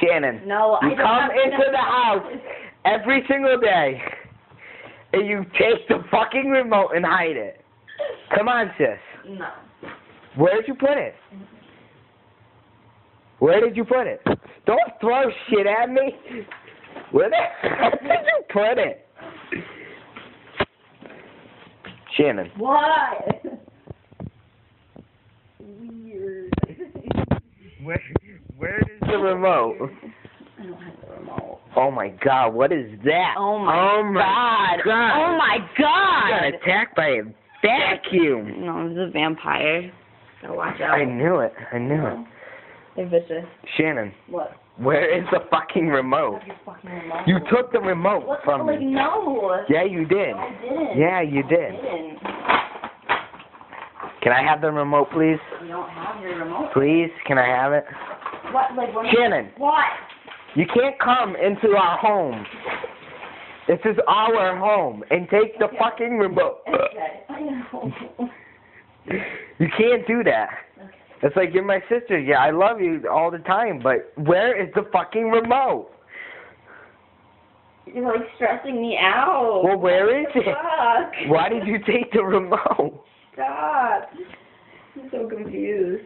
Shannon. No, I you don't come have into the house every single day, and you take the fucking remote and hide it. Come on, sis. No. Where did you put it? Where did you put it? Don't throw shit at me. Where did you put it? Shannon. What? Weird. Where is the remote? I don't have the remote. Oh my god, what is that? Oh my god. Oh my god. I got attacked by a vacuum. No, it was a vampire. Gotta watch out. I knew it. I knew it. They're vicious. Shannon, What? where is the fucking remote? Your fucking remote. You took the remote What? from Like, me. no. Yeah, you did. I didn't. Yeah, you did. I didn't. Can I have the remote, please? You don't have your remote. Please, can I have it? What? Like, what? Shannon. What? You can't come into our home. This is our home, and take the fucking remote. Okay. I know. You can't do that. Okay. It's like you're my sister. Yeah, I love you all the time, but where is the fucking remote? You're like stressing me out. Well, where is it? Fuck. Why did you take the remote? Stop. I'm so confused.